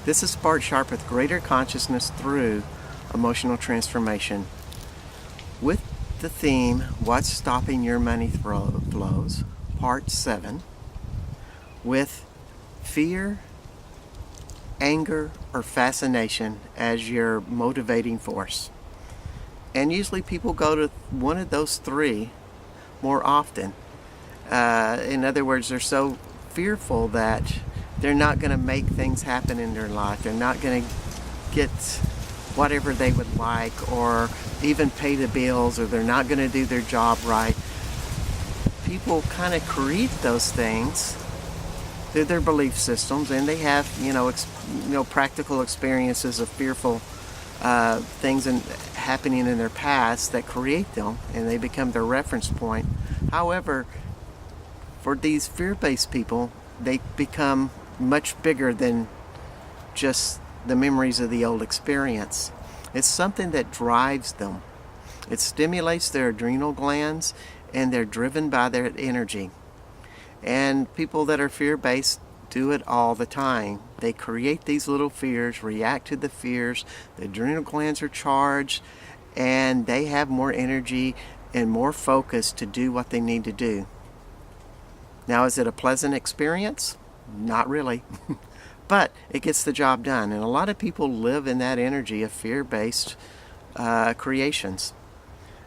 This is Bart Sharp with Greater Consciousness Through Emotional Transformation, with the theme, What's Stopping Your Money Flows, Part 7, with fear, anger, or fascination as your motivating force. And usually people go to one of those three more often. In other words, they're so fearful that they're not going to make things happen in their life. They're not going to get whatever they would like, or even pay the bills, or they're not going to do their job right. People kind of create those things through their belief systems, and they have, practical experiences of fearful things happening in their past that create them, and they become their reference point. However, for these fear-based people, they become much bigger than just the memories of the old experience. It's something that drives them. It stimulates their adrenal glands, and they're driven by their energy. And people that are fear-based do it all the time. They create these little fears, react to the fears, the adrenal glands are charged, and they have more energy and more focus to do what they need to do. Now, is it a pleasant experience? Not really. But it gets the job done. And a lot of people live in that energy of fear-based creations.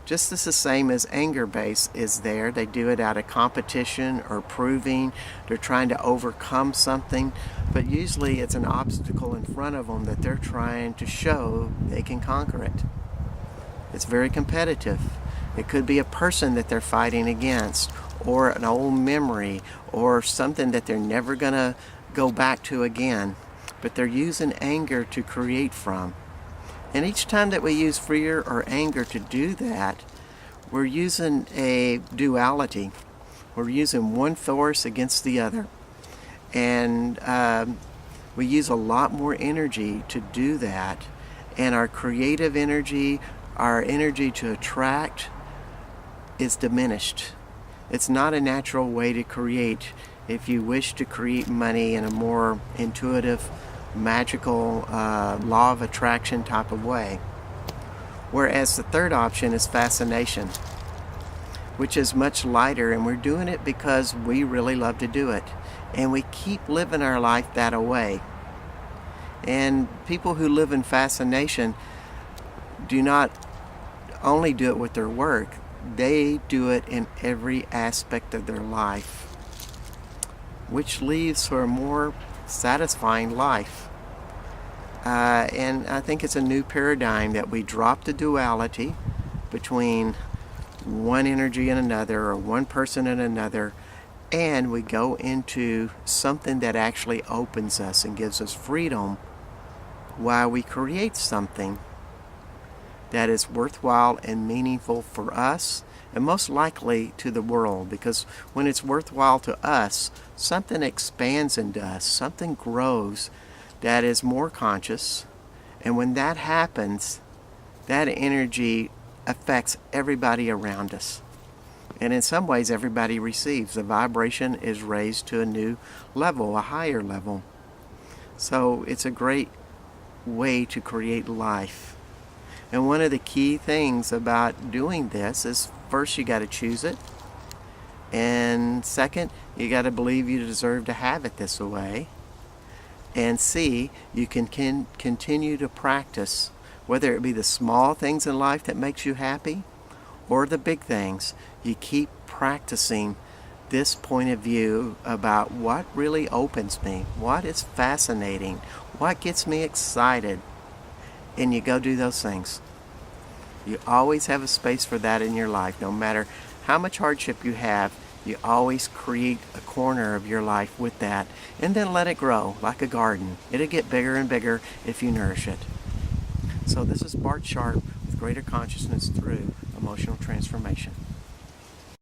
Just as the same as anger-based is there. They do it out of competition or proving. They're trying to overcome something. But usually it's an obstacle in front of them that they're trying to show they can conquer it. It's very competitive. It could be a person that they're fighting against, or an old memory, or something that they're never going to go back to again. But they're using anger to create from. And each time that we use fear or anger to do that, we're using a duality. We're using one force against the other. And we use a lot more energy to do that. And our creative energy, our energy to attract, is diminished. It's not a natural way to create if you wish to create money in a more intuitive, magical, law of attraction type of way. Whereas the third option is fascination, which is much lighter, and we're doing it because we really love to do it. And we keep living our life that way. And people who live in fascination do not only do it with their work, they do it in every aspect of their life, which leads for a more satisfying life. And I think it's a new paradigm that we drop the duality between one energy and another, or one person and another, and we go into something that actually opens us and gives us freedom while we create something that is worthwhile and meaningful for us, and most likely to the world. Because when it's worthwhile to us, something expands into us, something grows that is more conscious. And when that happens, that energy affects everybody around us. And in some ways, everybody receives. The vibration is raised to a new level, a higher level. So it's a great way to create life. And one of the key things about doing this is, first, you got to choose it. And second, you got to believe you deserve to have it this way. And C, you can continue to practice, whether it be the small things in life that makes you happy or the big things. You keep practicing this point of view about what really opens me, what is fascinating, what gets me excited. And you go do those things. You always have a space for that in your life. No matter how much hardship you have, you always create a corner of your life with that. And then let it grow like a garden. It'll get bigger and bigger if you nourish it. So this is Bart Sharp with Greater Consciousness Through Emotional Transformation.